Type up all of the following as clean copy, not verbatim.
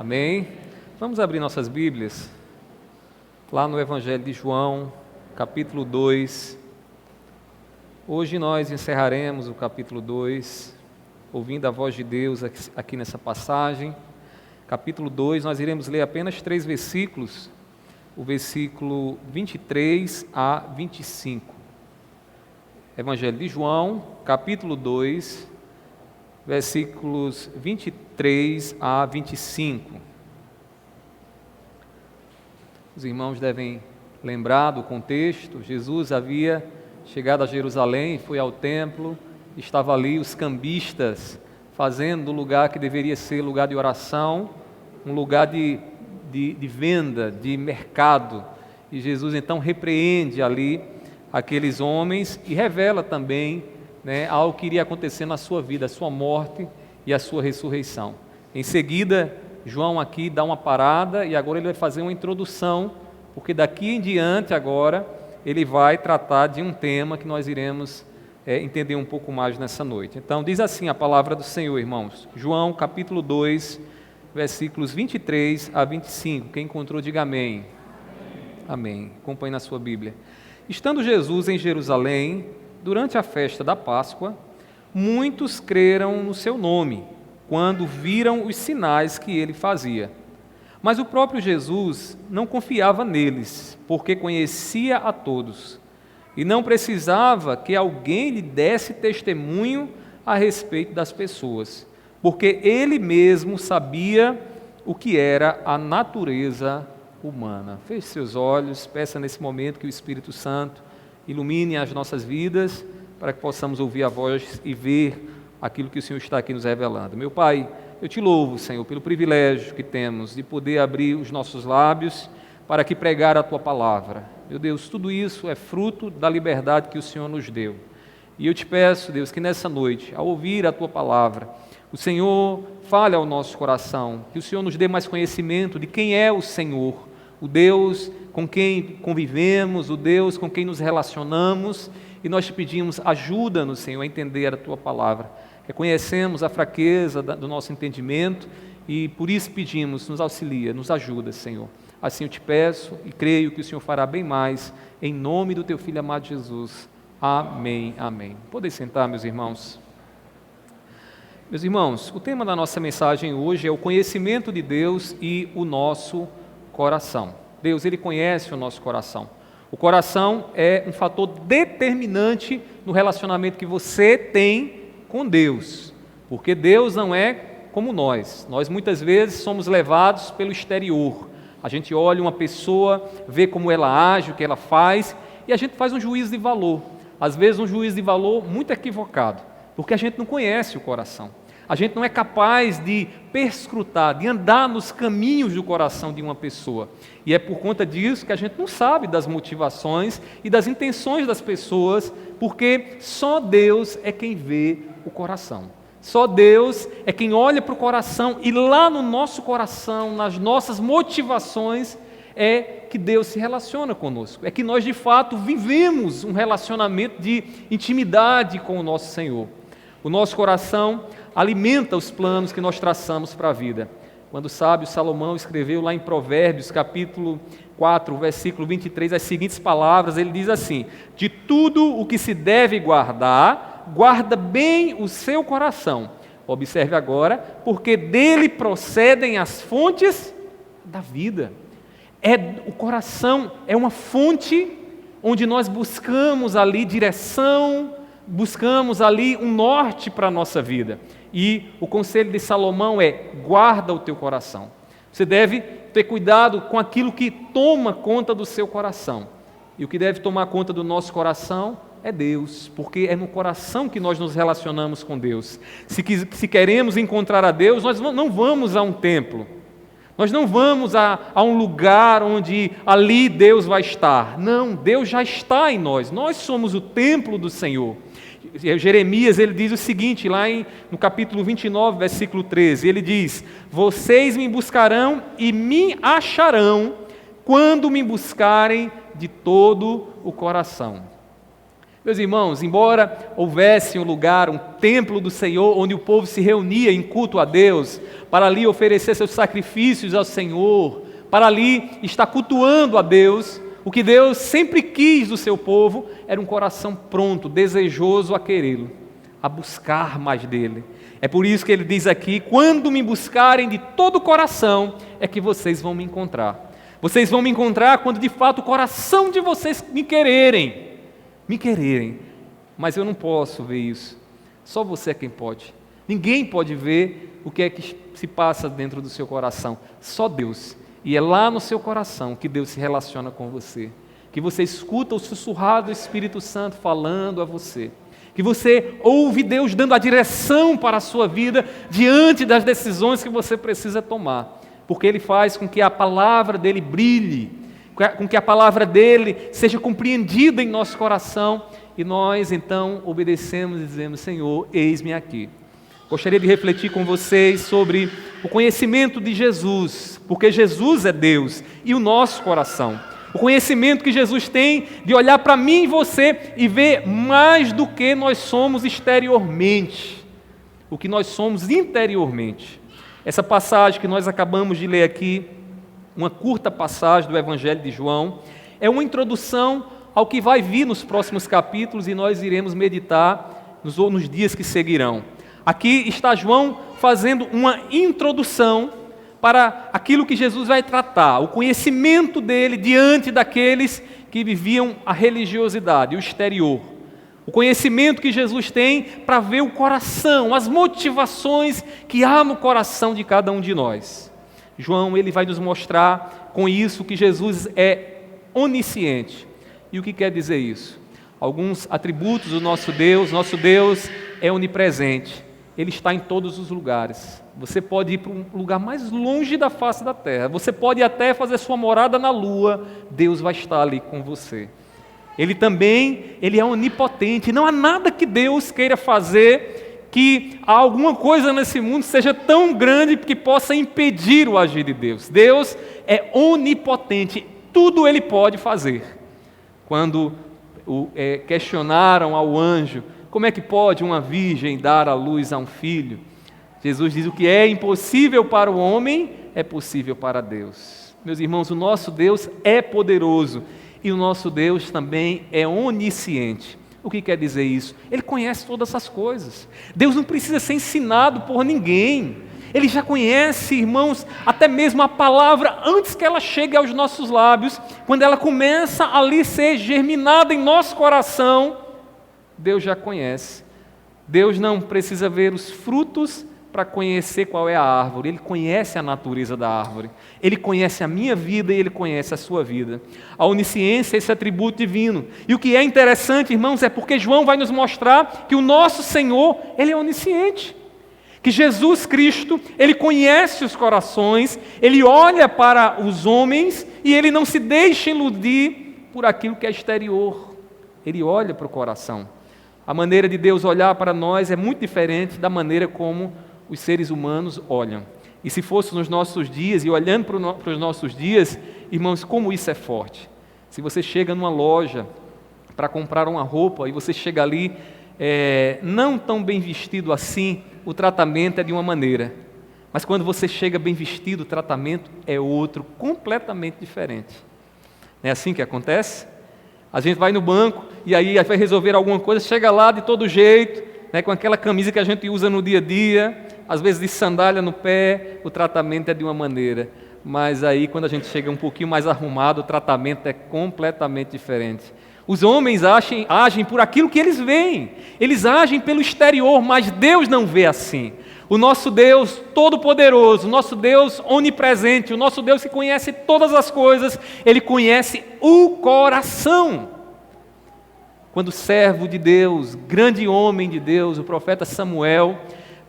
Amém? Vamos abrir nossas Bíblias, lá no Evangelho de João, capítulo 2. Hoje nós encerraremos o capítulo 2, ouvindo a voz de Deus aqui nessa passagem. Capítulo 2, nós iremos ler apenas 3 versículos, o versículo 23 a 25. Evangelho de João, capítulo 2, versículos 23 a 25. Os irmãos devem lembrar do contexto. Jesus havia chegado a Jerusalém, foi ao templo, estava ali os cambistas fazendo do lugar que deveria ser lugar de oração, um lugar de venda, de mercado. E Jesus então repreende ali aqueles homens e revela também algo que iria acontecer na sua vida, a sua morte e a sua ressurreição. Em seguida, João aqui dá uma parada e agora ele vai fazer uma introdução, porque daqui em diante agora ele vai tratar de um tema que nós iremos entender um pouco mais nessa noite. Então diz assim a palavra do Senhor, irmãos. João capítulo 2, versículos 23 a 25. Quem encontrou, diga amém. Amém. Acompanhe na sua Bíblia. Estando Jesus em Jerusalém, durante a festa da Páscoa, muitos creram no seu nome, quando viram os sinais que ele fazia. Mas o próprio Jesus não confiava neles, porque conhecia a todos, e não precisava que alguém lhe desse testemunho a respeito das pessoas, porque ele mesmo sabia o que era a natureza humana. Feche seus olhos, peça nesse momento que o Espírito Santo ilumine as nossas vidas, para que possamos ouvir a voz e ver aquilo que o Senhor está aqui nos revelando. Meu Pai, eu te louvo, Senhor, pelo privilégio que temos de poder abrir os nossos lábios para que pregar a Tua palavra. Meu Deus, tudo isso é fruto da liberdade que o Senhor nos deu. E eu te peço, Deus, que nessa noite, ao ouvir a Tua palavra, o Senhor fale ao nosso coração, que o Senhor nos dê mais conhecimento de quem é o Senhor, o Deus com quem convivemos, o Deus com quem nos relacionamos, e nós te pedimos, ajuda-nos, Senhor, a entender a Tua palavra. Reconhecemos a fraqueza do nosso entendimento e por isso pedimos, nos auxilia, nos ajuda, Senhor. Assim eu te peço e creio que o Senhor fará bem mais, em nome do Teu Filho amado Jesus. Amém, amém. Podem sentar, meus irmãos. Meus irmãos, o tema da nossa mensagem hoje é o conhecimento de Deus e o nosso coração. Deus, Ele conhece o nosso coração. O coração é um fator determinante no relacionamento que você tem com Deus, porque Deus não é como nós. Nós muitas vezes somos levados pelo exterior. A gente olha uma pessoa, vê como ela age, o que ela faz, e a gente faz um juízo de valor. Às vezes um juízo de valor muito equivocado, porque a gente não conhece o coração. A gente não é capaz de perscrutar, de andar nos caminhos do coração de uma pessoa. E é por conta disso que a gente não sabe das motivações e das intenções das pessoas, porque só Deus é quem vê o coração. Só Deus é quem olha para o coração e lá no nosso coração, nas nossas motivações, é que Deus se relaciona conosco. É que nós de fato vivemos um relacionamento de intimidade com o nosso Senhor. O nosso coração alimenta os planos que nós traçamos para a vida. Quando o sábio Salomão escreveu lá em Provérbios, capítulo 4, versículo 23, as seguintes palavras, ele diz assim: de tudo o que se deve guardar, guarda bem o seu coração. Observe agora, porque dele procedem as fontes da vida. O coração é uma fonte onde nós buscamos ali direção, buscamos ali um norte para a nossa vida. E o conselho de Salomão é: guarda o teu coração. Você deve ter cuidado com aquilo que toma conta do seu coração. E o que deve tomar conta do nosso coração é Deus, porque é no coração que nós nos relacionamos com Deus. Se queremos encontrar a Deus, nós não vamos a um templo. Nós não vamos a um lugar onde ali Deus vai estar. Não, Deus já está em nós. Nós somos o templo do Senhor. Jeremias, ele diz o seguinte, lá no capítulo 29, versículo 13, ele diz: vocês me buscarão e me acharão quando me buscarem de todo o coração. Meus irmãos, embora houvesse um lugar, um templo do Senhor, onde o povo se reunia em culto a Deus, para ali oferecer seus sacrifícios ao Senhor, para ali estar cultuando a Deus, o que Deus sempre quis do seu povo era um coração pronto, desejoso a querê-lo, a buscar mais dele. É por isso que ele diz aqui: quando me buscarem de todo o coração, é que vocês vão me encontrar. Vocês vão me encontrar quando de fato o coração de vocês me quererem. Mas eu não posso ver isso. Só você é quem pode. Ninguém pode ver o que é que se passa dentro do seu coração. Só Deus. E é lá no seu coração que Deus se relaciona com você. Que você escuta o sussurrado do Espírito Santo falando a você. Que você ouve Deus dando a direção para a sua vida diante das decisões que você precisa tomar. Porque Ele faz com que a palavra dEle brilhe, com que a palavra dEle seja compreendida em nosso coração, e nós então obedecemos e dizemos: Senhor, eis-me aqui. Gostaria de refletir com vocês sobre o conhecimento de Jesus, porque Jesus é Deus e o nosso coração. O conhecimento que Jesus tem de olhar para mim e você e ver mais do que nós somos exteriormente, o que nós somos interiormente. Essa passagem que nós acabamos de ler aqui, uma curta passagem do Evangelho de João, é uma introdução ao que vai vir nos próximos capítulos e nós iremos meditar nos dias que seguirão. Aqui está João fazendo uma introdução para aquilo que Jesus vai tratar, o conhecimento dele diante daqueles que viviam a religiosidade, o exterior. O conhecimento que Jesus tem para ver o coração, as motivações que há no coração de cada um de nós. João, ele vai nos mostrar com isso que Jesus é onisciente. E o que quer dizer isso? Alguns atributos do nosso Deus é onipresente. Ele está em todos os lugares. Você pode ir para um lugar mais longe da face da terra. Você pode até fazer sua morada na lua. Deus vai estar ali com você. Ele é onipotente. Não há nada que Deus queira fazer que alguma coisa nesse mundo seja tão grande que possa impedir o agir de Deus. Deus é onipotente. Tudo Ele pode fazer. Quando questionaram ao anjo: como é que pode uma virgem dar à luz a um filho? Jesus diz: o que é impossível para o homem é possível para Deus. Meus irmãos, o nosso Deus é poderoso e o nosso Deus também é onisciente. O que quer dizer isso? Ele conhece todas essas coisas. Deus não precisa ser ensinado por ninguém. Ele já conhece, irmãos, até mesmo a palavra antes que ela chegue aos nossos lábios, quando ela começa ali a ser germinada em nosso coração. Deus já conhece. Deus não precisa ver os frutos para conhecer qual é a árvore. Ele conhece a natureza da árvore. Ele conhece a minha vida e Ele conhece a sua vida. A onisciência é esse atributo divino. E o que é interessante, irmãos, é porque João vai nos mostrar que o nosso Senhor, Ele é onisciente. Que Jesus Cristo, Ele conhece os corações, Ele olha para os homens e Ele não se deixa iludir por aquilo que é exterior. Ele olha para o coração. A maneira de Deus olhar para nós é muito diferente da maneira como os seres humanos olham. E se fosse nos nossos dias, e olhando para os nossos dias, irmãos, como isso é forte. Se você chega numa loja para comprar uma roupa, e você chega ali não tão bem vestido assim, o tratamento é de uma maneira. Mas quando você chega bem vestido, o tratamento é outro, completamente diferente. Não é assim que acontece? A gente vai no banco e aí vai resolver alguma coisa, chega lá de todo jeito, com aquela camisa que a gente usa no dia a dia, às vezes de sandália no pé, o tratamento é de uma maneira. Mas aí quando a gente chega um pouquinho mais arrumado, o tratamento é completamente diferente. Os homens agem por aquilo que eles veem, eles agem pelo exterior, mas Deus não vê assim. O nosso Deus todo-poderoso, o nosso Deus onipresente, o nosso Deus que conhece todas as coisas, Ele conhece o coração. Quando o servo de Deus, grande homem de Deus, o profeta Samuel,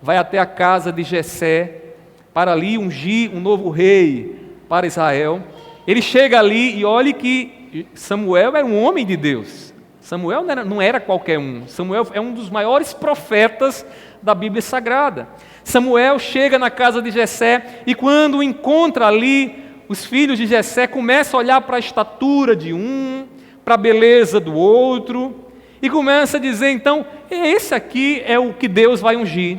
vai até a casa de Jessé para ali ungir um novo rei para Israel, ele chega ali e olhe que Samuel era um homem de Deus. Samuel não era qualquer um. Samuel é um dos maiores profetas da Bíblia Sagrada. Samuel chega na casa de Jessé e quando encontra ali os filhos de Jessé, começa a olhar para a estatura de um, para a beleza do outro, e começa a dizer, então, esse aqui é o que Deus vai ungir.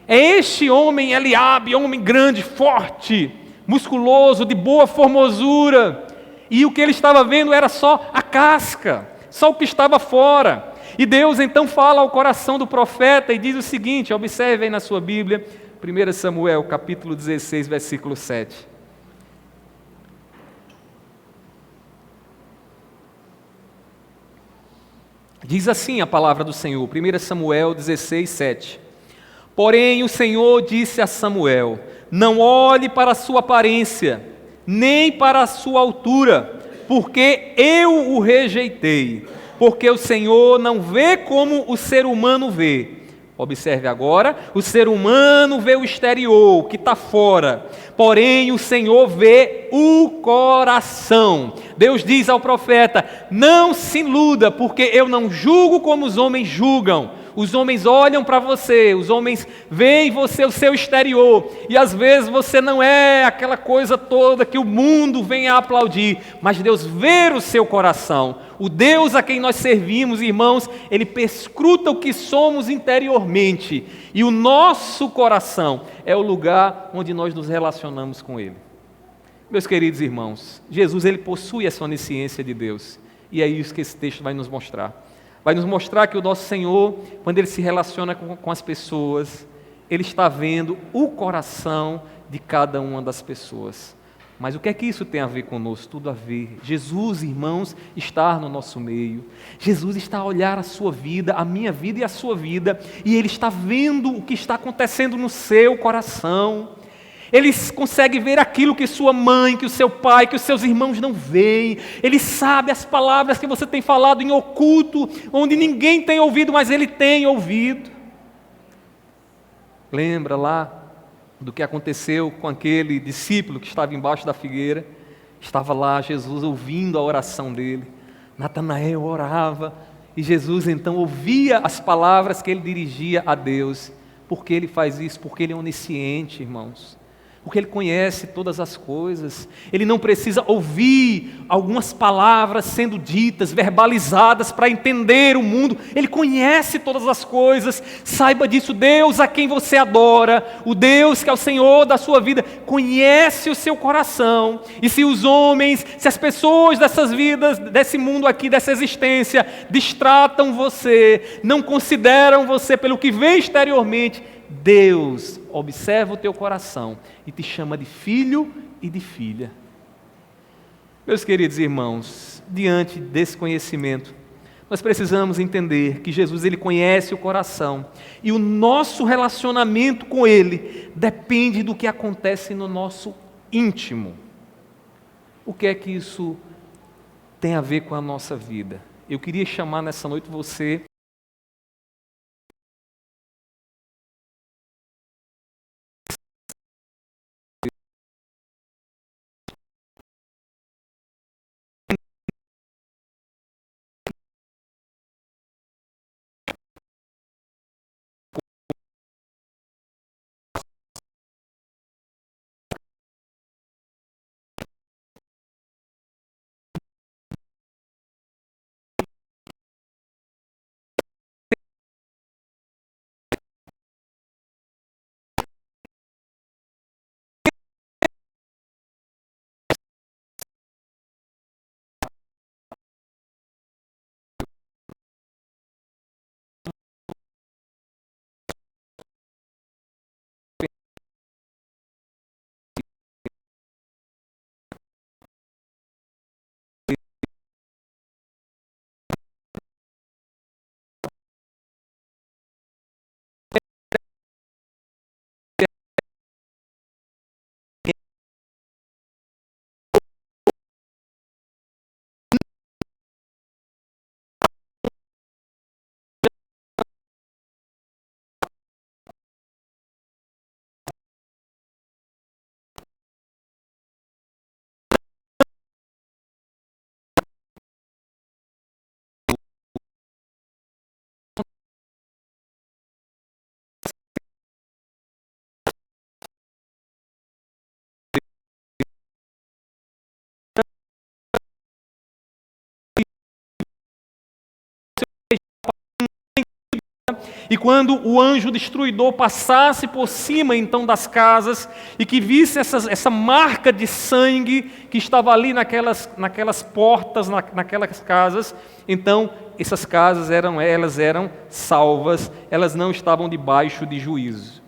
É este homem Eliabe, homem grande, forte, musculoso, de boa formosura. E o que ele estava vendo era só a casca, só o que estava fora. E Deus então fala ao coração do profeta e diz o seguinte, observe aí na sua Bíblia, 1 Samuel, capítulo 16, versículo 7. Diz assim a palavra do Senhor, 1 Samuel 16, 7. Porém o Senhor disse a Samuel, não olhe para a sua aparência, nem para a sua altura, porque eu o rejeitei, porque o Senhor não vê como o ser humano vê. Observe agora, o ser humano vê o exterior, o que está fora, porém o Senhor vê o coração. Deus diz ao profeta, não se iluda, porque eu não julgo como os homens julgam. Os homens olham para você, os homens veem em você o seu exterior, e às vezes você não é aquela coisa toda que o mundo vem a aplaudir, mas Deus vê o seu coração. O Deus a quem nós servimos, irmãos, Ele perscruta o que somos interiormente, e o nosso coração é o lugar onde nós nos relacionamos com Ele. Meus queridos irmãos, Jesus ele possui essa onisciência de Deus, e é isso que esse texto vai nos mostrar. Vai nos mostrar que o nosso Senhor, quando Ele se relaciona com as pessoas, Ele está vendo o coração de cada uma das pessoas. Mas o que é que isso tem a ver conosco? Tudo a ver. Jesus, irmãos, está no nosso meio. Jesus está a olhar a sua vida, a minha vida e a sua vida, e Ele está vendo o que está acontecendo no seu coração. Ele consegue ver aquilo que sua mãe, que o seu pai, que os seus irmãos não veem. Ele sabe as palavras que você tem falado em oculto, onde ninguém tem ouvido, mas Ele tem ouvido. Lembra lá do que aconteceu com aquele discípulo que estava embaixo da figueira? Estava lá Jesus ouvindo a oração dele. Natanael orava e Jesus então ouvia as palavras que ele dirigia a Deus. Por que ele faz isso? Porque ele é onisciente, irmãos. Porque Ele conhece todas as coisas. Ele não precisa ouvir algumas palavras sendo ditas, verbalizadas para entender o mundo. Ele conhece todas as coisas. Saiba disso, Deus a quem você adora, o Deus que é o Senhor da sua vida, conhece o seu coração. E se os homens, se as pessoas dessas vidas, desse mundo aqui, dessa existência, distratam você, não consideram você pelo que vê exteriormente, Deus observa o teu coração e te chama de filho e de filha. Meus queridos irmãos, diante desse conhecimento, nós precisamos entender que Jesus ele conhece o coração e o nosso relacionamento com Ele depende do que acontece no nosso íntimo. O que é que isso tem a ver com a nossa vida? Eu queria chamar nessa noite você e quando o anjo destruidor passasse por cima então das casas e que visse essa marca de sangue que estava ali naquelas portas, naquelas casas, então essas casas eram salvas, elas não estavam debaixo de juízo.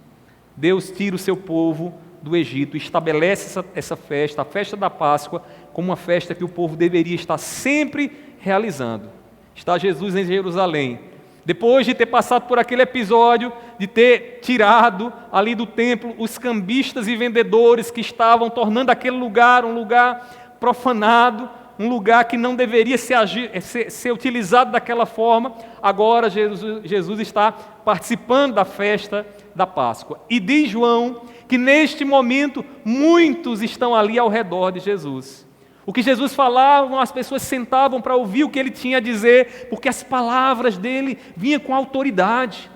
Deus tira o seu povo do Egito, estabelece essa festa, a festa da Páscoa, como uma festa que o povo deveria estar sempre realizando. Está Jesus em Jerusalém, depois de ter passado por aquele episódio, de ter tirado ali do templo os cambistas e vendedores que estavam tornando aquele lugar um lugar profanado, um lugar que não deveria ser utilizado daquela forma. Agora Jesus está participando da festa da Páscoa. E diz João que neste momento muitos estão ali ao redor de Jesus. O que Jesus falava, as pessoas sentavam para ouvir o que ele tinha a dizer, porque as palavras dele vinham com autoridade.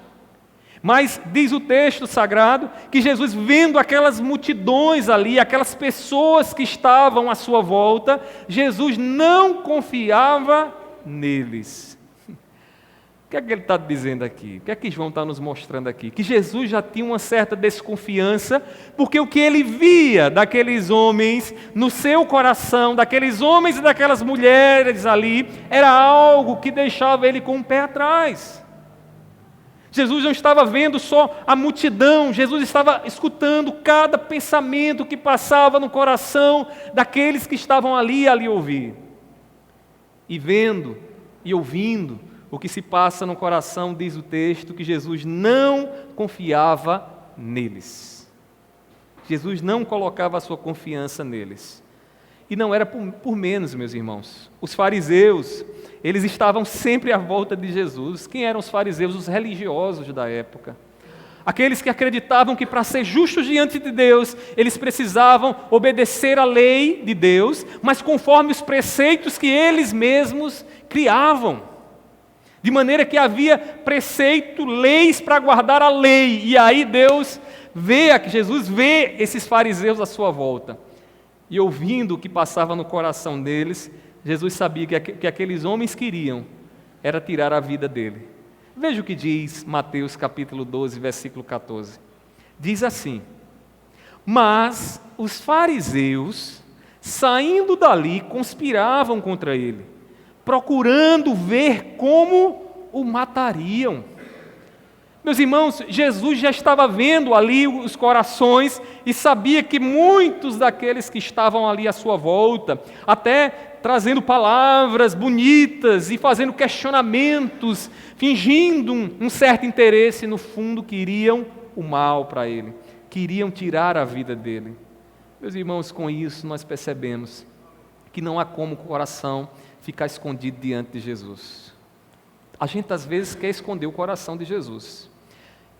Mas diz o texto sagrado que Jesus, vendo aquelas multidões ali, aquelas pessoas que estavam à sua volta, Jesus não confiava neles. O que é que ele está dizendo aqui? O que é que João está nos mostrando aqui? Que Jesus já tinha uma certa desconfiança, porque o que ele via daqueles homens no seu coração, daqueles homens e daquelas mulheres ali, era algo que deixava ele com o pé atrás. Jesus não estava vendo só a multidão, Jesus estava escutando cada pensamento que passava no coração daqueles que estavam ali a lhe ouvir. E vendo e ouvindo o que se passa no coração, diz o texto, que Jesus não confiava neles. Jesus não colocava a sua confiança neles. E não era por menos, meus irmãos. Os fariseus, eles estavam sempre à volta de Jesus. Quem eram os fariseus? Os religiosos da época. Aqueles que acreditavam que para ser justos diante de Deus, eles precisavam obedecer à lei de Deus, mas conforme os preceitos que eles mesmos criavam. De maneira que havia preceito, leis para guardar a lei. E aí Jesus vê esses fariseus à sua volta. E ouvindo o que passava no coração deles, Jesus sabia que aqueles homens queriam era tirar a vida dele. Veja o que diz Mateus capítulo 12, versículo 14. Diz assim: mas os fariseus, saindo dali, conspiravam contra ele, procurando ver como o matariam. Meus irmãos, Jesus já estava vendo ali os corações e sabia que muitos daqueles que estavam ali à sua volta, até trazendo palavras bonitas e fazendo questionamentos, fingindo um certo interesse, no fundo queriam o mal para ele, queriam tirar a vida dele. Meus irmãos, com isso nós percebemos que não há como o coração ficar escondido diante de Jesus. A gente às vezes quer esconder o coração de Jesus.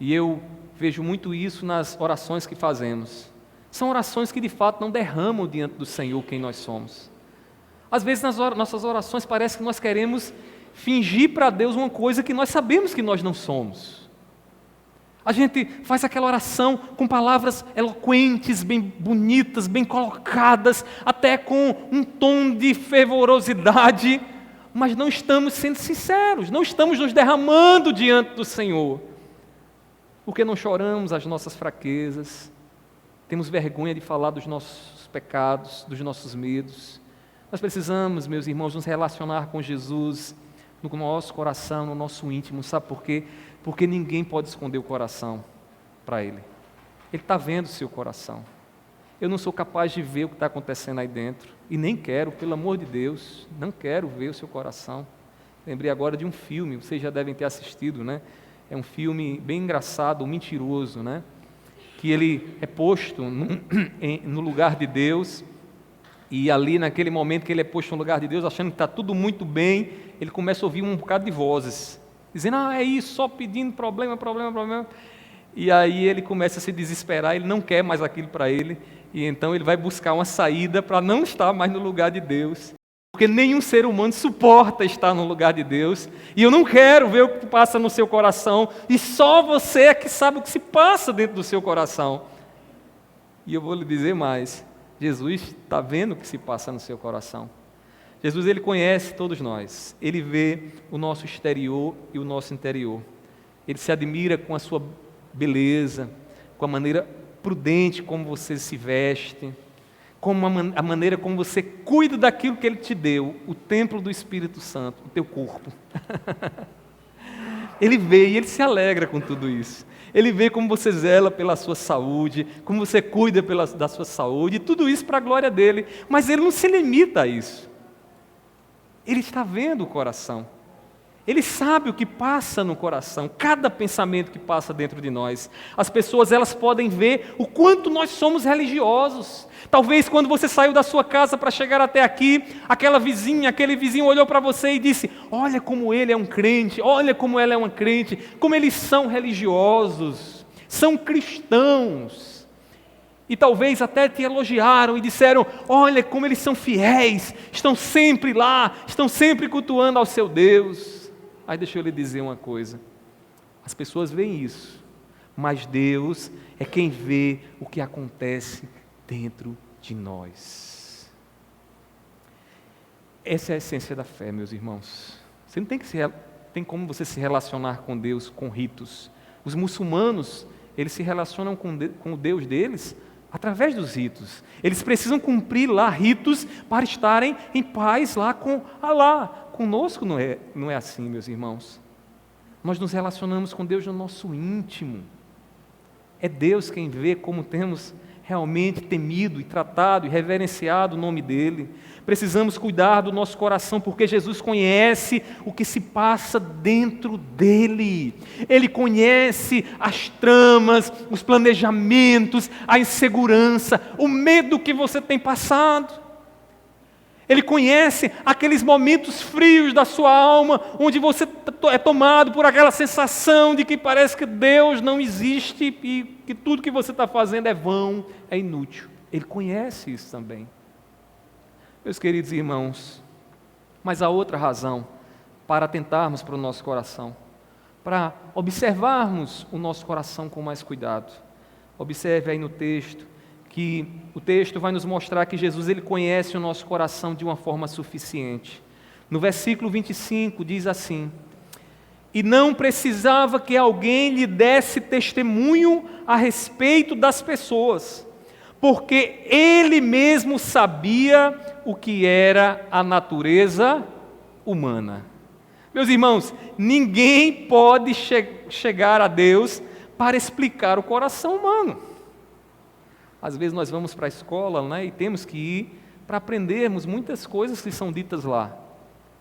E eu vejo muito isso nas orações que fazemos. São orações que de fato não derramam diante do Senhor quem nós somos. Às vezes nas nossas orações parece que nós queremos fingir para Deus uma coisa que nós sabemos que nós não somos. A gente faz aquela oração com palavras eloquentes, bem bonitas, bem colocadas, até com um tom de fervorosidade, mas não estamos sendo sinceros, não estamos nos derramando diante do Senhor. Porque não choramos as nossas fraquezas, temos vergonha de falar dos nossos pecados, dos nossos medos. Nós precisamos, meus irmãos, nos relacionar com Jesus no nosso coração, no nosso íntimo. Sabe por quê? Porque ninguém pode esconder o coração para Ele. Ele está vendo o seu coração. Eu não sou capaz de ver o que está acontecendo aí dentro. E nem quero, pelo amor de Deus, não quero ver o seu coração. Lembrei agora de um filme, vocês já devem ter assistido, né? É um filme bem engraçado, mentiroso, né? Que ele é posto no lugar de Deus. E ali naquele momento que ele é posto no lugar de Deus, achando que está tudo muito bem, ele começa a ouvir um bocado de vozes, dizendo, é isso, só pedindo problema. E aí ele começa a se desesperar, ele não quer mais aquilo para ele, e então ele vai buscar uma saída para não estar mais no lugar de Deus, porque nenhum ser humano suporta estar no lugar de Deus, e eu não quero ver o que passa no seu coração, e só você é que sabe o que se passa dentro do seu coração. E eu vou lhe dizer mais, Jesus está vendo o que se passa no seu coração. Jesus, Ele conhece todos nós. Ele vê o nosso exterior e o nosso interior. Ele se admira com a sua beleza, com a maneira prudente como você se veste, com a maneira como você cuida daquilo que Ele te deu, o templo do Espírito Santo, o teu corpo. Ele vê e Ele se alegra com tudo isso. Ele vê como você zela pela sua saúde, como você cuida da sua saúde, e tudo isso para a glória dEle. Mas Ele não se limita a isso. Ele está vendo o coração. Ele sabe o que passa no coração, cada pensamento que passa dentro de nós. As pessoas, elas podem ver o quanto nós somos religiosos. Talvez quando você saiu da sua casa para chegar até aqui, aquela vizinha, aquele vizinho olhou para você e disse: olha como ele é um crente, olha como ela é uma crente, como eles são religiosos, são cristãos. E talvez até te elogiaram e disseram: olha como eles são fiéis, estão sempre lá, estão sempre cultuando ao seu Deus. Aí deixa eu lhe dizer uma coisa, as pessoas veem isso, mas Deus é quem vê o que acontece dentro de nós. Essa é a essência da fé, meus irmãos. Você não tem como você se relacionar com Deus com ritos. Os muçulmanos, eles se relacionam com o Deus deles através dos ritos. Eles precisam cumprir lá ritos para estarem em paz lá com Alá. Conosco não é assim, meus irmãos. Nós nos relacionamos com Deus no nosso íntimo. É Deus quem vê como temos realmente temido e tratado e reverenciado o nome dEle. Precisamos cuidar do nosso coração, porque Jesus conhece o que se passa dentro dEle. Ele conhece as tramas, os planejamentos, a insegurança, o medo que você tem passado. Ele conhece aqueles momentos frios da sua alma, onde você é tomado por aquela sensação de que parece que Deus não existe e que tudo que você está fazendo é vão, é inútil. Ele conhece isso também. Meus queridos irmãos, mas há outra razão para atentarmos para o nosso coração, para observarmos o nosso coração com mais cuidado. Observe aí no texto, que o texto vai nos mostrar que Jesus, Ele conhece o nosso coração de uma forma suficiente. No versículo 25 diz assim: e não precisava que alguém lhe desse testemunho a respeito das pessoas, porque Ele mesmo sabia o que era a natureza humana. Meus irmãos, ninguém pode chegar a Deus para explicar o coração humano. Às vezes nós vamos para a escola, né, e temos que ir para aprendermos muitas coisas que são ditas lá.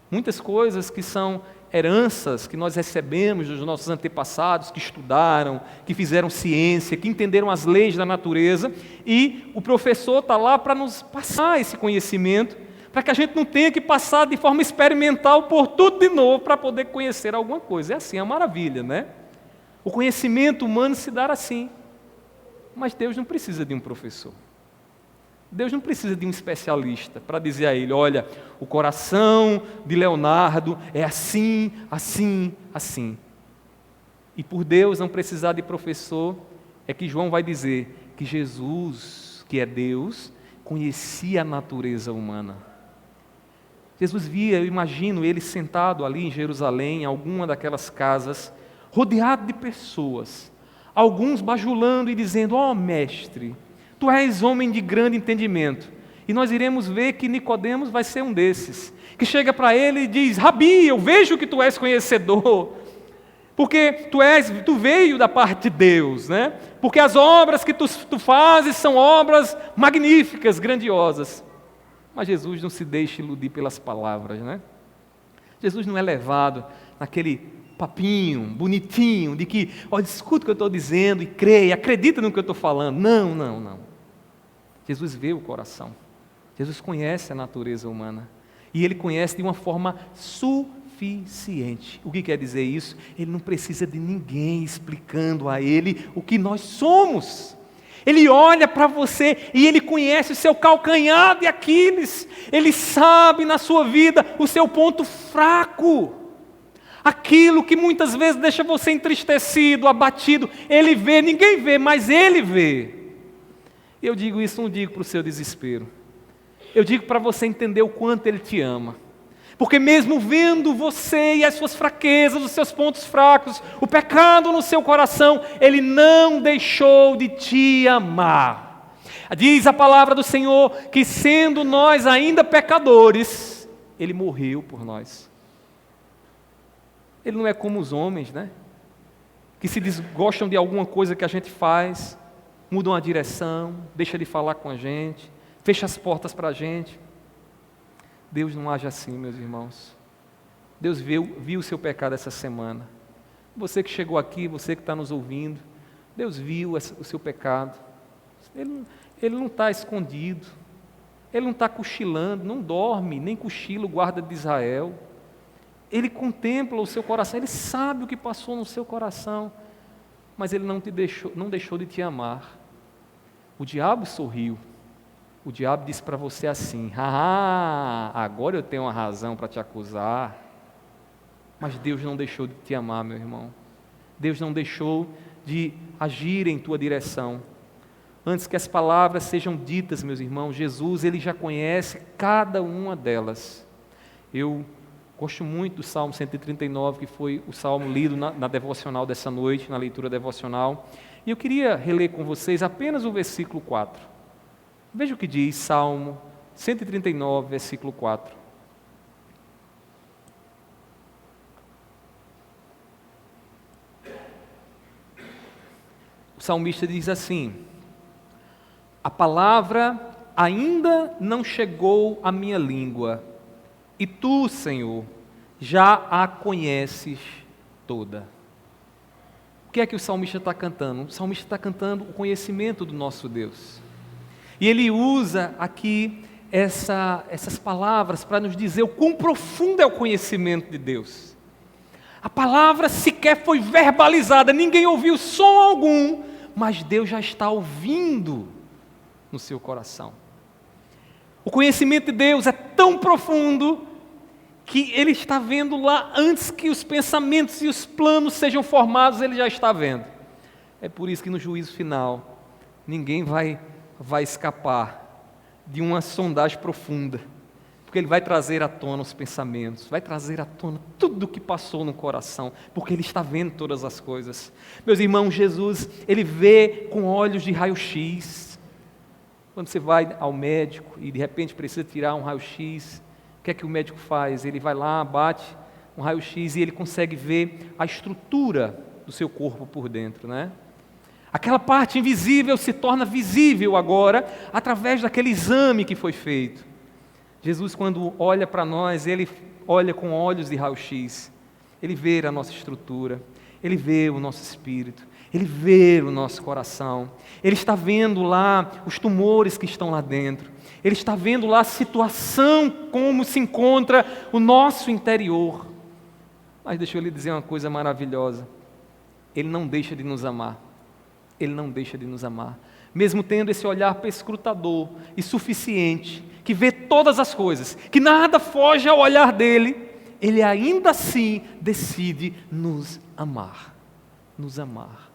Muitas coisas que são heranças que nós recebemos dos nossos antepassados, que estudaram, que fizeram ciência, que entenderam as leis da natureza, e o professor está lá para nos passar esse conhecimento, para que a gente não tenha que passar de forma experimental por tudo de novo para poder conhecer alguma coisa. É assim, é uma maravilha, né? O conhecimento humano se dá assim. Mas Deus não precisa de um professor. Deus não precisa de um especialista para dizer a ele: olha, o coração de Leonardo é assim, assim, assim. E por Deus não precisar de professor, é que João vai dizer que Jesus, que é Deus, conhecia a natureza humana. Jesus via, eu imagino ele sentado ali em Jerusalém, em alguma daquelas casas, rodeado de pessoas, alguns bajulando e dizendo: ó mestre, tu és homem de grande entendimento. E nós iremos ver que Nicodemos vai ser um desses, que chega para ele e diz: Rabi, eu vejo que tu és conhecedor, porque tu veio da parte de Deus, né? Porque as obras que tu fazes são obras magníficas, grandiosas. Mas Jesus não se deixa iludir pelas palavras, né? Jesus não é levado naquele papinho bonitinho de que, olha, escuta o que eu estou dizendo e creia, acredita no que eu estou falando. Não, não, não. Jesus vê o coração. Jesus conhece a natureza humana. E Ele conhece de uma forma suficiente. O que quer dizer isso? Ele não precisa de ninguém explicando a Ele o que nós somos. Ele olha para você e Ele conhece o seu calcanhar de Aquiles. Ele sabe na sua vida o seu ponto fraco. Aquilo que muitas vezes deixa você entristecido, abatido, Ele vê, ninguém vê, mas Ele vê. Eu digo isso, não digo para o seu desespero. Eu digo para você entender o quanto Ele te ama. Porque mesmo vendo você e as suas fraquezas, os seus pontos fracos, o pecado no seu coração, Ele não deixou de te amar. Diz a palavra do Senhor que, sendo nós ainda pecadores, Ele morreu por nós. Ele não é como os homens, né? Que se desgostam de alguma coisa que a gente faz, mudam a direção, deixa de falar com a gente, fecha as portas para a gente. Deus não age assim, meus irmãos. Deus viu o seu pecado essa semana. Você que chegou aqui, você que está nos ouvindo, Deus viu o seu pecado. Ele não está escondido, Ele não está cochilando, não dorme, nem cochila o guarda de Israel. Ele contempla o seu coração, Ele sabe o que passou no seu coração, mas Ele não deixou de te amar. O diabo sorriu. O diabo disse para você assim: agora eu tenho uma razão para te acusar. Mas Deus não deixou de te amar, meu irmão. Deus não deixou de agir em tua direção. Antes que as palavras sejam ditas, meus irmãos, Jesus, Ele já conhece cada uma delas. Eu gosto muito do Salmo 139, que foi o salmo lido na devocional dessa noite, na leitura devocional. E eu queria reler com vocês apenas o versículo 4. Veja o que diz Salmo 139, versículo 4. O salmista diz assim: a palavra ainda não chegou à minha língua, e tu, Senhor, já a conheces toda. O que é que o salmista está cantando? O salmista está cantando o conhecimento do nosso Deus. E ele usa aqui essas palavras para nos dizer o quão profundo é o conhecimento de Deus. A palavra sequer foi verbalizada, ninguém ouviu som algum, mas Deus já está ouvindo no seu coração. O conhecimento de Deus é tão profundo que Ele está vendo lá antes que os pensamentos e os planos sejam formados, Ele já está vendo. É por isso que no juízo final, ninguém vai escapar de uma sondagem profunda, porque Ele vai trazer à tona os pensamentos, vai trazer à tona tudo o que passou no coração, porque Ele está vendo todas as coisas. Meus irmãos, Jesus, Ele vê com olhos de raio-x. Quando você vai ao médico e de repente precisa tirar um raio-x, o que é que o médico faz? Ele vai lá, bate um raio-x e ele consegue ver a estrutura do seu corpo por dentro, né? Aquela parte invisível se torna visível agora, através daquele exame que foi feito. Jesus, quando olha para nós, Ele olha com olhos de raio-x. Ele vê a nossa estrutura, Ele vê o nosso espírito, Ele vê o nosso coração. Ele está vendo lá os tumores que estão lá dentro. Ele está vendo lá a situação, como se encontra o nosso interior. Mas deixa eu lhe dizer uma coisa maravilhosa. Ele não deixa de nos amar. Ele não deixa de nos amar, mesmo tendo esse olhar perscrutador e suficiente, que vê todas as coisas, que nada foge ao olhar dele, Ele ainda assim decide nos amar, nos amar.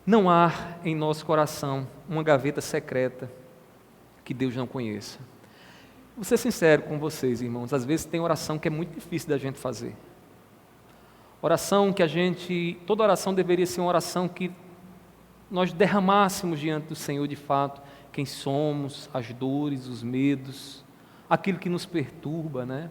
Não há em nosso coração uma gaveta secreta que Deus não conheça. Vou ser sincero com vocês, irmãos, às vezes tem oração que é muito difícil da gente fazer. Oração que toda oração deveria ser uma oração que nós derramássemos diante do Senhor de fato quem somos, as dores, os medos, aquilo que nos perturba, né?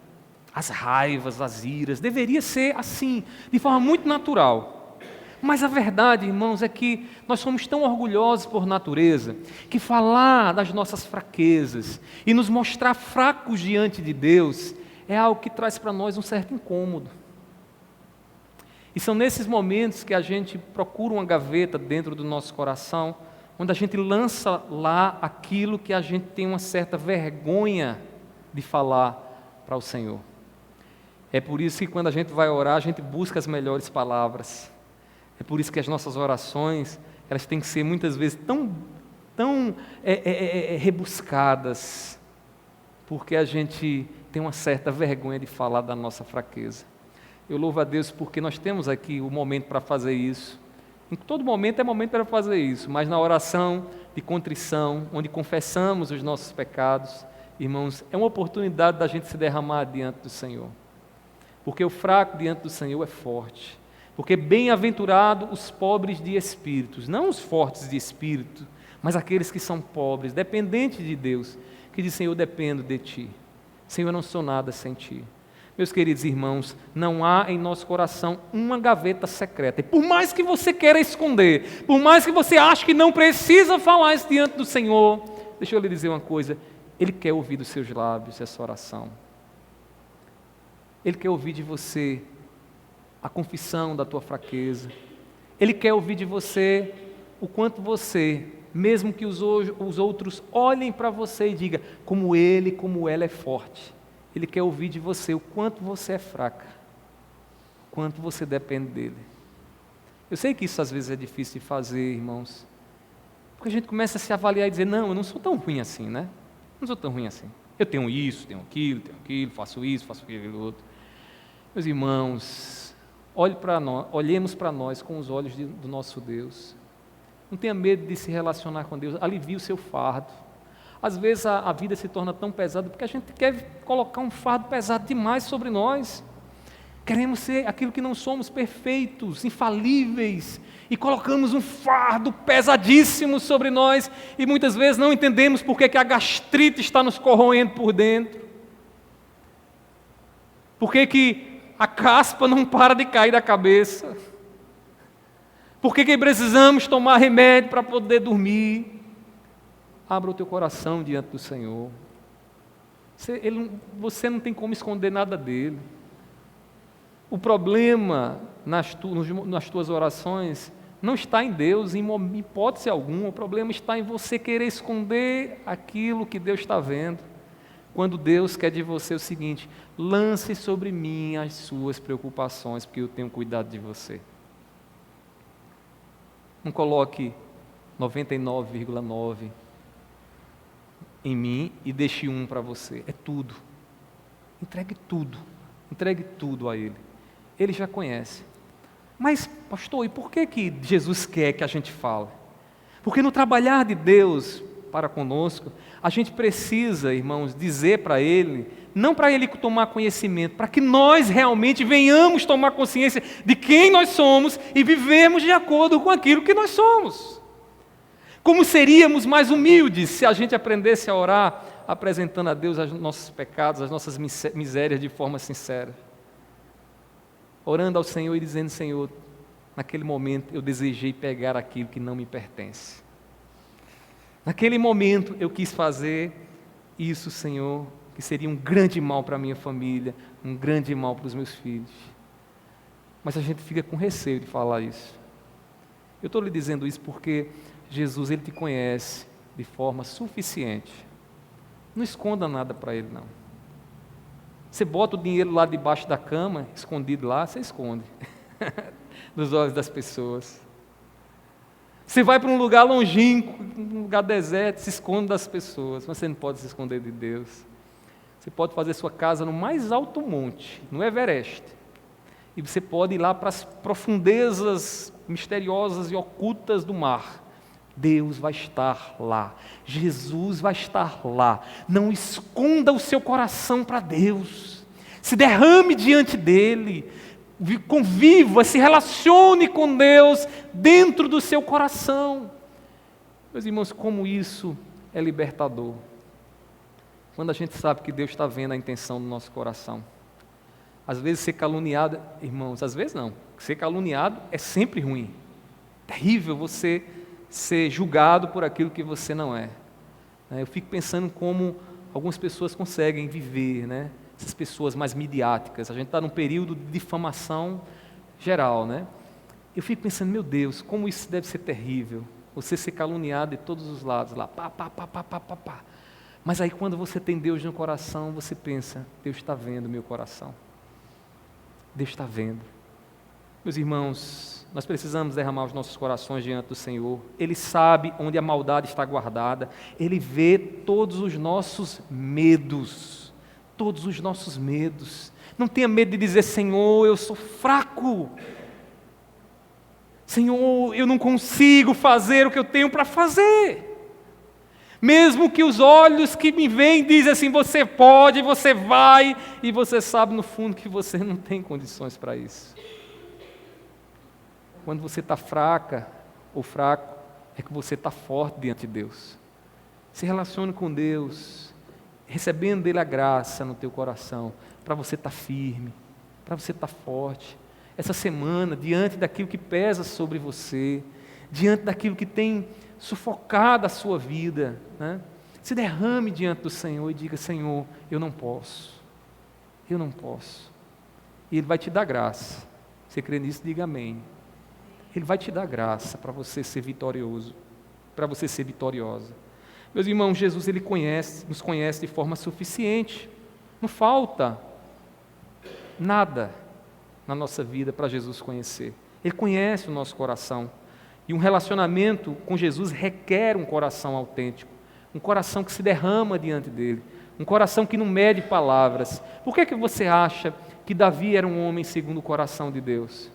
As raivas, as iras, deveria ser assim, de forma muito natural. Mas a verdade, irmãos, é que nós somos tão orgulhosos por natureza, que falar das nossas fraquezas e nos mostrar fracos diante de Deus é algo que traz para nós um certo incômodo. E são nesses momentos que a gente procura uma gaveta dentro do nosso coração, onde a gente lança lá aquilo que a gente tem uma certa vergonha de falar para o Senhor. É por isso que quando a gente vai orar, a gente busca as melhores palavras. É por isso que as nossas orações, elas têm que ser muitas vezes tão rebuscadas, porque a gente tem uma certa vergonha de falar da nossa fraqueza. Eu louvo a Deus porque nós temos aqui o momento para fazer isso. Em todo momento é momento para fazer isso, mas na oração de contrição, onde confessamos os nossos pecados, irmãos, é uma oportunidade da gente se derramar diante do Senhor. Porque o fraco diante do Senhor é forte. Porque bem-aventurado os pobres de espíritos, não os fortes de espírito, mas aqueles que são pobres, dependentes de Deus, que dizem: Senhor, eu dependo de Ti. Senhor, eu não sou nada sem Ti. Meus queridos irmãos, não há em nosso coração uma gaveta secreta. E por mais que você queira esconder, por mais que você ache que não precisa falar isso diante do Senhor, deixa eu lhe dizer uma coisa: Ele quer ouvir dos seus lábios essa oração. Ele quer ouvir de você a confissão da tua fraqueza. Ele quer ouvir de você o quanto você, mesmo que os outros olhem para você e digam como ele, como ela é forte. Ele quer ouvir de você o quanto você é fraca, o quanto você depende dele. Eu sei que isso às vezes é difícil de fazer, irmãos, porque a gente começa a se avaliar e dizer: não, eu não sou tão ruim assim, né? Não sou tão ruim assim. Eu tenho isso, tenho aquilo, faço isso, faço aquilo, outro. Meus irmãos, olhemos para nós com os olhos do nosso Deus. Não tenha medo de se relacionar com Deus, alivie o seu fardo. Às vezes a vida se torna tão pesada porque a gente quer colocar um fardo pesado demais sobre nós. Queremos ser aquilo que não somos, perfeitos, infalíveis, e colocamos um fardo pesadíssimo sobre nós, e muitas vezes não entendemos porque que a gastrite está nos corroendo por dentro. Por que a caspa não para de cair da cabeça? Por que precisamos tomar remédio para poder dormir? Abra o teu coração diante do Senhor. Você não tem como esconder nada dele. O problema nas tuas orações não está em Deus, em hipótese alguma. O problema está em você querer esconder aquilo que Deus está vendo. Quando Deus quer de você o seguinte: lance sobre mim as suas preocupações, porque eu tenho cuidado de você. Não coloque 99,9 em mim e deixe 1 para você. É tudo. Entregue tudo a Ele. Ele já conhece. Mas, pastor, e por que Jesus quer que a gente fale? Porque no trabalhar de Deus para conosco, a gente precisa, irmãos, dizer para Ele, não para Ele tomar conhecimento, para que nós realmente venhamos tomar consciência de quem nós somos e vivemos de acordo com aquilo que nós somos. Como seríamos mais humildes se a gente aprendesse a orar apresentando a Deus os nossos pecados, as nossas misérias de forma sincera. Orando ao Senhor e dizendo: Senhor, naquele momento eu desejei pegar aquilo que não me pertence. Naquele momento eu quis fazer isso, Senhor, que seria um grande mal para a minha família, um grande mal para os meus filhos. Mas a gente fica com receio de falar isso. Eu estou lhe dizendo isso porque Jesus, Ele te conhece de forma suficiente. Não esconda nada para Ele, não. Você bota o dinheiro lá debaixo da cama, escondido lá, você esconde dos olhos das pessoas. Você vai para um lugar longínquo, um lugar deserto, se esconde das pessoas, mas você não pode se esconder de Deus. Você pode fazer sua casa no mais alto monte, no Everest, e você pode ir lá para as profundezas misteriosas e ocultas do mar. Deus vai estar lá, Jesus vai estar lá. Não esconda o seu coração para Deus, se derrame diante dEle, conviva, se relacione com Deus dentro do seu coração. Meus irmãos, como isso é libertador, quando a gente sabe que Deus está vendo a intenção do nosso coração. Às vezes ser caluniado, irmãos, às vezes não, ser caluniado é sempre ruim, terrível você ser julgado por aquilo que você não é. Eu fico pensando como algumas pessoas conseguem viver, né? Essas pessoas mais midiáticas. A gente está num período de difamação geral, né? Eu fico pensando: meu Deus, como isso deve ser terrível, você ser caluniado de todos os lados lá, pá. Mas aí quando você tem Deus no coração, você pensa: Deus está vendo o meu coração, Deus está vendo. Meus irmãos, nós precisamos derramar os nossos corações diante do Senhor. Ele sabe onde a maldade está guardada. Ele vê todos os nossos medos. Todos os nossos medos. Não tenha medo de dizer: Senhor, eu sou fraco. Senhor, eu não consigo fazer o que eu tenho para fazer. Mesmo que os olhos que me veem dizem assim, você pode, você vai, e você sabe no fundo que você não tem condições para isso. Quando você está fraca ou fraco, é que você está forte diante de Deus. Se relacione com Deus, recebendo dele a graça no teu coração, para você estar firme, para você estar forte. Essa semana, diante daquilo que pesa sobre você, diante daquilo que tem sufocado a sua vida, né? Se derrame diante do Senhor e diga, Senhor, eu não posso. E Ele vai te dar graça. Você crê nisso? Diga amém. Ele vai te dar graça para você ser vitorioso, para você ser vitoriosa. Meus irmãos, Jesus Ele nos conhece de forma suficiente. Não falta nada na nossa vida para Jesus conhecer. Ele conhece o nosso coração. E um relacionamento com Jesus requer um coração autêntico, um coração que se derrama diante dele, um coração que não mede palavras. Por que você acha que Davi era um homem segundo o coração de Deus?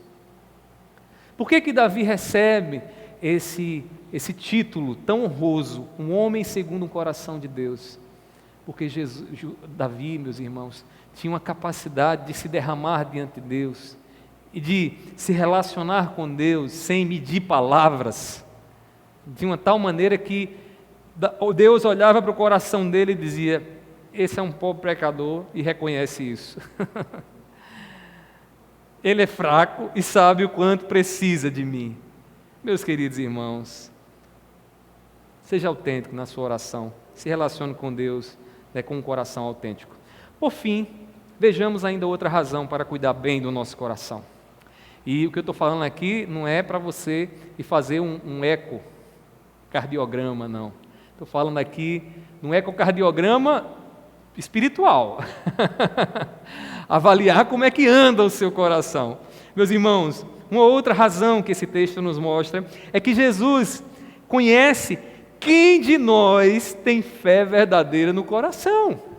Por que Davi recebe esse título tão honroso, um homem segundo o coração de Deus? Porque Davi, meus irmãos, tinha uma capacidade de se derramar diante de Deus, e de se relacionar com Deus sem medir palavras, de uma tal maneira que Deus olhava para o coração dele e dizia, esse é um pobre pecador, e reconhece isso. Ele é fraco e sabe o quanto precisa de mim. Meus queridos irmãos, seja autêntico na sua oração, se relacione com Deus, com um coração autêntico. Por fim, vejamos ainda outra razão para cuidar bem do nosso coração. E o que eu estou falando aqui não é para você ir fazer um ecocardiograma, não. Estou falando aqui de um ecocardiograma espiritual. Avaliar como é que anda o seu coração. Meus irmãos, uma outra razão que esse texto nos mostra é que Jesus conhece quem de nós tem fé verdadeira no coração.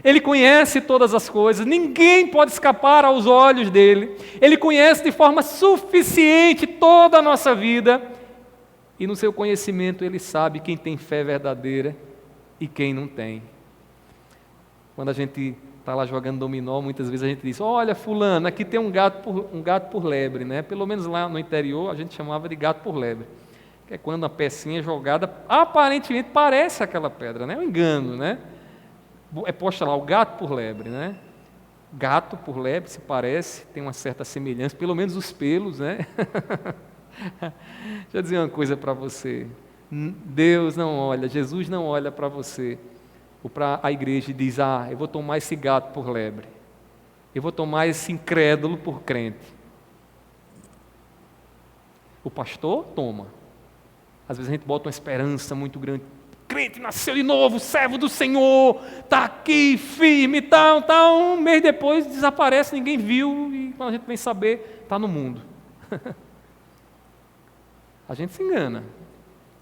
Ele conhece todas as coisas, ninguém pode escapar aos olhos dele. Ele conhece de forma suficiente toda a nossa vida. E no seu conhecimento ele sabe quem tem fé verdadeira e quem não tem. Quando a gente está lá jogando dominó, muitas vezes a gente diz, olha fulano, aqui tem um gato por lebre, né? Pelo menos lá no interior a gente chamava de gato por lebre. Que é quando a pecinha jogada, aparentemente parece aquela pedra, né? É um engano, né? É posta lá, o gato por lebre, né? Gato por lebre se parece, tem uma certa semelhança, pelo menos os pelos, né? Deixa eu dizer uma coisa para você. Deus não olha, Jesus não olha para você ou para a igreja e diz, eu vou tomar esse gato por lebre. Eu vou tomar esse incrédulo por crente. O pastor toma. Às vezes a gente bota uma esperança muito grande. Crente nasceu de novo, servo do Senhor, está aqui firme e tal. Um mês depois desaparece, ninguém viu, e quando a gente vem saber, está no mundo. A gente se engana,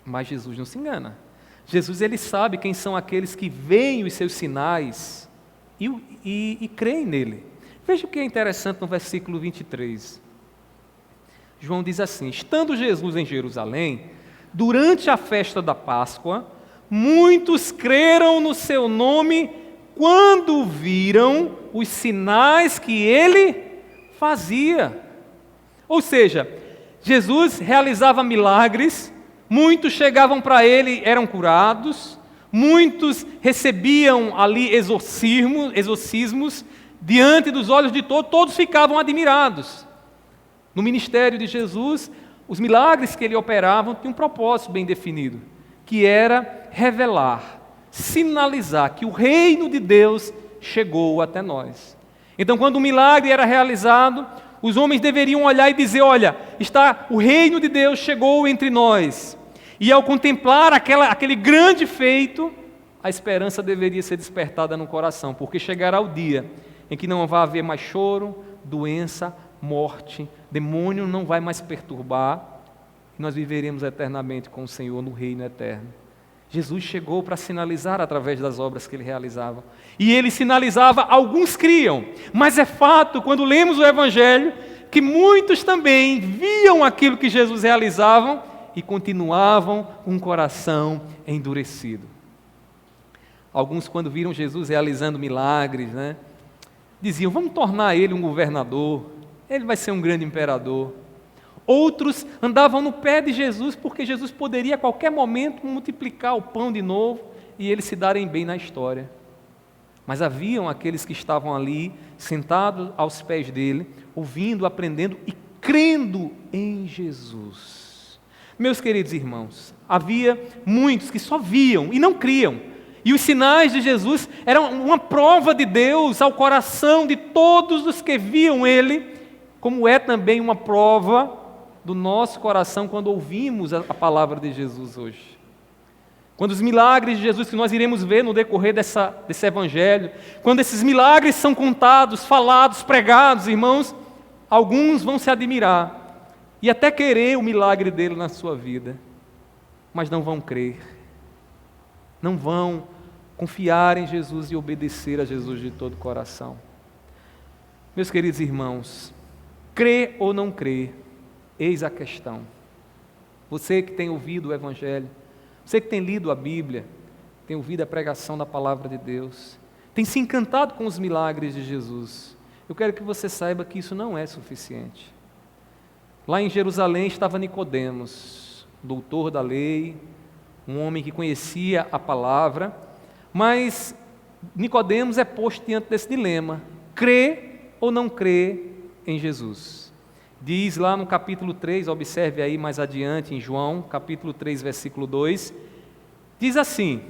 mas Jesus não se engana. Jesus ele sabe quem são aqueles que veem os seus sinais e creem nele. Veja o que é interessante no versículo 23. João diz assim, estando Jesus em Jerusalém, durante a festa da Páscoa, muitos creram no seu nome quando viram os sinais que ele fazia. Ou seja, Jesus realizava milagres, muitos chegavam para ele, eram curados, muitos recebiam ali exorcismos diante dos olhos de todos ficavam admirados. No ministério de Jesus, os milagres que ele operava tinham um propósito bem definido, que era revelar, sinalizar que o reino de Deus chegou até nós. Então, quando o milagre era realizado, os homens deveriam olhar e dizer, olha, o reino de Deus chegou entre nós. E ao contemplar aquele grande feito, a esperança deveria ser despertada no coração, porque chegará o dia em que não vai haver mais choro, doença, morte, demônio não vai mais perturbar, e nós viveremos eternamente com o Senhor no reino eterno. Jesus chegou para sinalizar através das obras que ele realizava. E ele sinalizava, alguns criam, mas é fato, quando lemos o Evangelho, que muitos também viam aquilo que Jesus realizava e continuavam com o coração endurecido. Alguns, quando viram Jesus realizando milagres, diziam: vamos tornar ele um governador, ele vai ser um grande imperador. Outros andavam no pé de Jesus, porque Jesus poderia a qualquer momento multiplicar o pão de novo e eles se darem bem na história. Mas haviam aqueles que estavam ali, sentados aos pés dele, ouvindo, aprendendo e crendo em Jesus. Meus queridos irmãos, havia muitos que só viam e não criam. E os sinais de Jesus eram uma prova de Deus ao coração de todos os que viam ele, como é também uma prova do nosso coração quando ouvimos a palavra de Jesus hoje. Quando os milagres de Jesus que nós iremos ver no decorrer desse evangelho, quando esses milagres são contados, falados, pregados, irmãos, alguns vão se admirar e até querer o milagre dele na sua vida, mas não vão crer, não vão confiar em Jesus e obedecer a Jesus de todo o coração. Meus queridos irmãos, crer ou não crer, eis a questão. Você que tem ouvido o evangelho, você que tem lido a Bíblia, tem ouvido a pregação da palavra de Deus, tem se encantado com os milagres de Jesus, eu quero que você saiba que isso não é suficiente. Lá em Jerusalém estava Nicodemos, doutor da lei, um homem que conhecia a palavra, mas Nicodemos é posto diante desse dilema: crer ou não crer em Jesus? Diz lá no capítulo 3, observe aí mais adiante em João, capítulo 3, versículo 2, diz assim,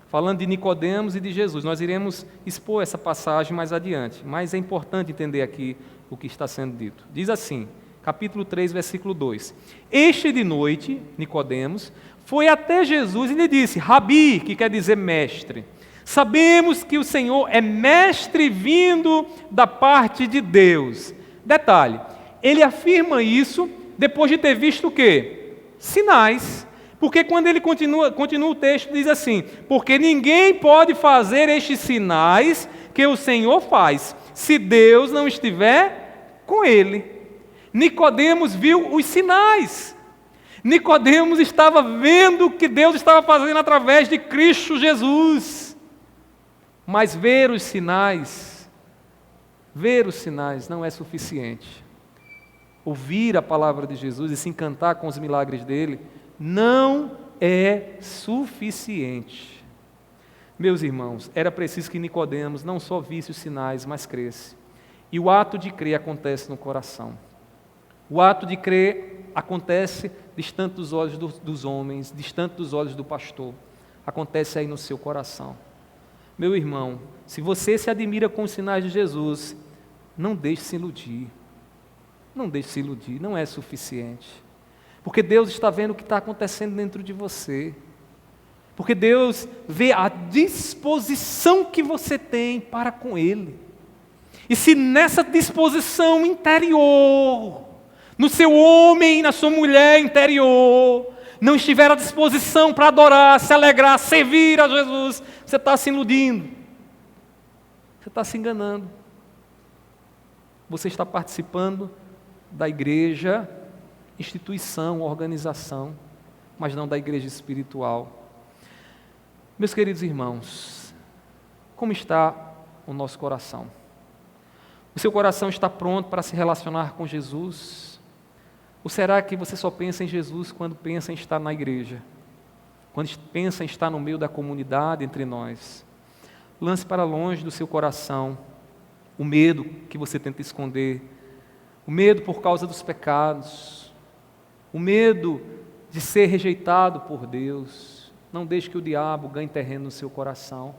falando de Nicodemos e de Jesus. Nós iremos expor essa passagem mais adiante, mas é importante entender aqui o que está sendo dito. Diz assim, capítulo 3, versículo 2: Este de noite, Nicodemos, foi até Jesus e lhe disse: Rabi, que quer dizer mestre, sabemos que o Senhor é mestre vindo da parte de Deus. Detalhe, ele afirma isso depois de ter visto o quê? Sinais. Porque quando ele continua o texto, diz assim: porque ninguém pode fazer estes sinais que o Senhor faz, se Deus não estiver com ele. Nicodemos viu os sinais. Nicodemos estava vendo o que Deus estava fazendo através de Cristo Jesus. Mas ver os sinais não é suficiente. Ouvir a palavra de Jesus e se encantar com os milagres dele não é suficiente. Meus irmãos, era preciso que Nicodemos não só visse os sinais, mas cresce. E o ato de crer acontece no coração. O ato de crer acontece distante dos olhos dos homens, distante dos olhos do pastor. Acontece aí no seu coração. Meu irmão, se você se admira com os sinais de Jesus, não deixe se iludir. Não deixe se iludir, não é suficiente. Porque Deus está vendo o que está acontecendo dentro de você. Porque Deus vê a disposição que você tem para com Ele. E se nessa disposição interior, no seu homem, na sua mulher interior, não estiver à disposição para adorar, se alegrar, servir a Jesus, você está se iludindo. Você está se enganando. Você está participando da igreja, instituição, organização, mas não da igreja espiritual. Meus queridos irmãos, como está o nosso coração? O seu coração está pronto para se relacionar com Jesus? Ou será que você só pensa em Jesus quando pensa em estar na igreja? Quando pensa em estar no meio da comunidade entre nós? Lance para longe do seu coração o medo que você tenta esconder, o medo por causa dos pecados, o medo de ser rejeitado por Deus. Não deixe que o diabo ganhe terreno no seu coração.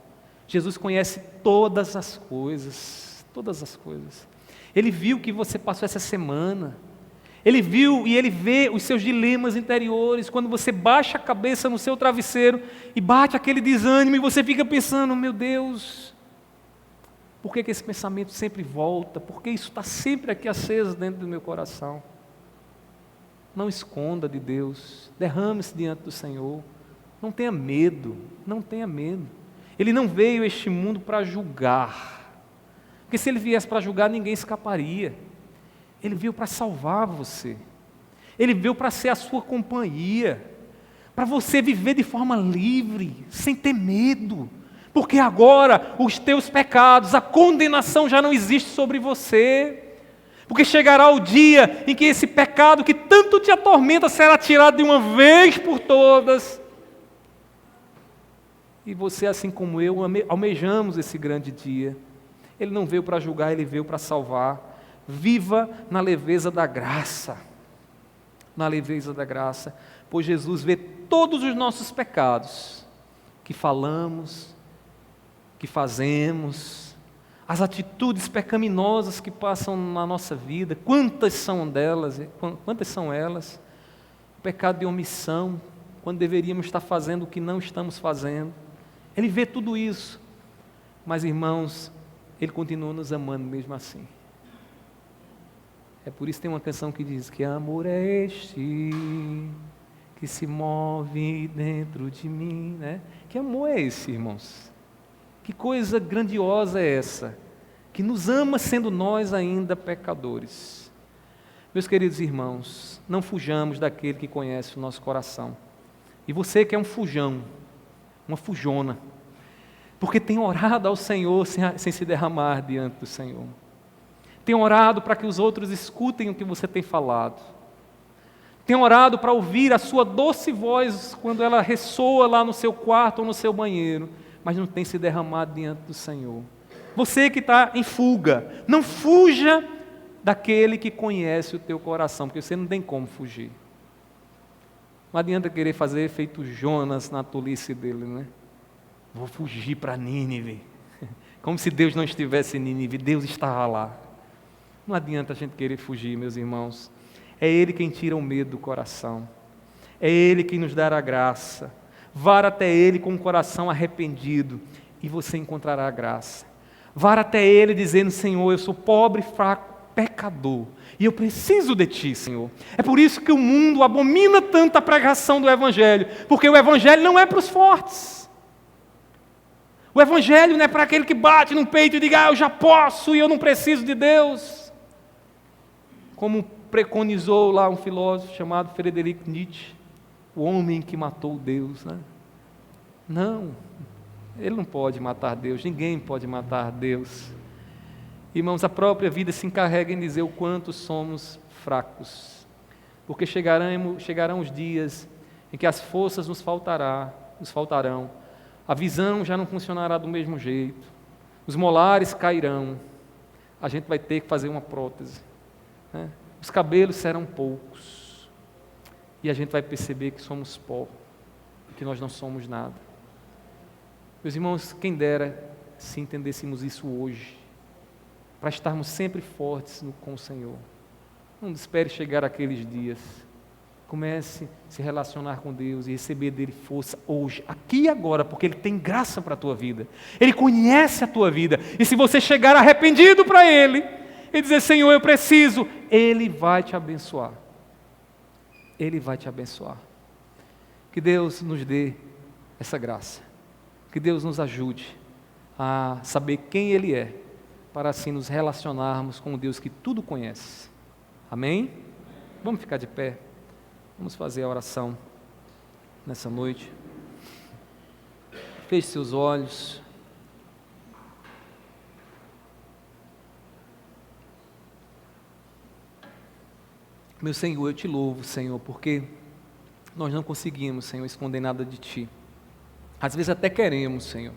Jesus conhece todas as coisas, todas as coisas. Ele viu o que você passou essa semana. Ele viu e Ele vê os seus dilemas interiores, quando você baixa a cabeça no seu travesseiro e bate aquele desânimo e você fica pensando: meu Deus, por que esse pensamento sempre volta? Por que isso está sempre aqui aceso dentro do meu coração? Não esconda de Deus, derrame-se diante do Senhor, não tenha medo, não tenha medo. Ele não veio a este mundo para julgar, porque se Ele viesse para julgar ninguém escaparia. Ele veio para salvar você. Ele veio para ser a sua companhia, para você viver de forma livre, sem ter medo, porque agora os teus pecados, a condenação já não existe sobre você, porque chegará o dia em que esse pecado que tanto te atormenta será tirado de uma vez por todas. E você, assim como eu, almejamos esse grande dia. Ele não veio para julgar, Ele veio para salvar. Viva na leveza da graça. Na leveza da graça. Pois Jesus vê todos os nossos pecados, que falamos, que fazemos, as atitudes pecaminosas que passam na nossa vida, quantas são elas? O pecado de omissão, quando deveríamos estar fazendo o que não estamos fazendo. Ele vê tudo isso, mas irmãos, Ele continua nos amando mesmo assim. É por isso que tem uma canção que diz: que amor é este que se move dentro de mim, né? Que amor é esse, irmãos? Que coisa grandiosa é essa? Que nos ama sendo nós ainda pecadores. Meus queridos irmãos, não fujamos daquele que conhece o nosso coração. E você que é um fujão, uma fujona, porque tem orado ao Senhor sem se derramar diante do Senhor. Tem orado para que os outros escutem o que você tem falado. Tem orado para ouvir a sua doce voz quando ela ressoa lá no seu quarto ou no seu banheiro, mas não tem se derramado diante do Senhor. Você que está em fuga, não fuja daquele que conhece o teu coração, porque você não tem como fugir. Não adianta querer fazer feito Jonas na tolice dele, né? Vou fugir para Nínive. Como se Deus não estivesse em Nínive, Deus estava lá. Não adianta a gente querer fugir, meus irmãos. É Ele quem tira o medo do coração. É Ele quem nos dá a graça. Vá até Ele com o coração arrependido e você encontrará a graça. Vá até Ele dizendo: Senhor, eu sou pobre, fraco, pecador, e eu preciso de Ti, Senhor. É por isso que o mundo abomina tanto a pregação do Evangelho, porque o Evangelho não é para os fortes. O Evangelho não é para aquele que bate no peito e diga: eu já posso e eu não preciso de Deus. Como preconizou lá um filósofo chamado Friedrich Nietzsche, o homem que matou Deus, né? Não, ele não pode matar Deus, ninguém pode matar Deus. Irmãos, a própria vida se encarrega em dizer o quanto somos fracos, porque chegarão os dias em que as forças nos faltarão, a visão já não funcionará do mesmo jeito, os molares cairão, a gente vai ter que fazer uma prótese, né? Os cabelos serão poucos, e a gente vai perceber que somos pó, que nós não somos nada. Meus irmãos, quem dera se entendêssemos isso hoje, para estarmos sempre fortes com o Senhor. Não espere chegar aqueles dias. Comece a se relacionar com Deus e receber dele força hoje, aqui e agora, porque Ele tem graça para a tua vida. Ele conhece a tua vida. E se você chegar arrependido para Ele e dizer: Senhor, eu preciso, Ele vai te abençoar. Ele vai te abençoar. Que Deus nos dê essa graça. Que Deus nos ajude a saber quem Ele é, para assim nos relacionarmos com o Deus que tudo conhece. Amém? Vamos ficar de pé. Vamos fazer a oração nessa noite. Feche seus olhos. Meu Senhor, eu te louvo, Senhor, porque nós não conseguimos, Senhor, esconder nada de Ti. Às vezes até queremos, Senhor.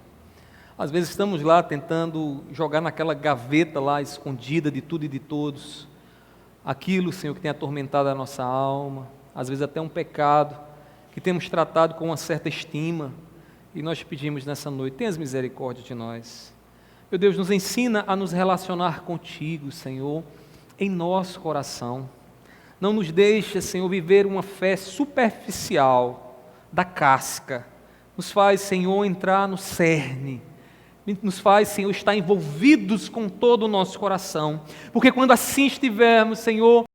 Às vezes estamos lá tentando jogar naquela gaveta lá escondida de tudo e de todos, aquilo, Senhor, que tem atormentado a nossa alma, às vezes até um pecado, que temos tratado com uma certa estima, e nós pedimos nessa noite: tenhas misericórdia de nós. Meu Deus, nos ensina a nos relacionar contigo, Senhor, em nosso coração. Não nos deixa, Senhor, viver uma fé superficial, da casca. Nos faz, Senhor, entrar no cerne. Nos faz, Senhor, estar envolvidos com todo o nosso coração. Porque quando assim estivermos, Senhor,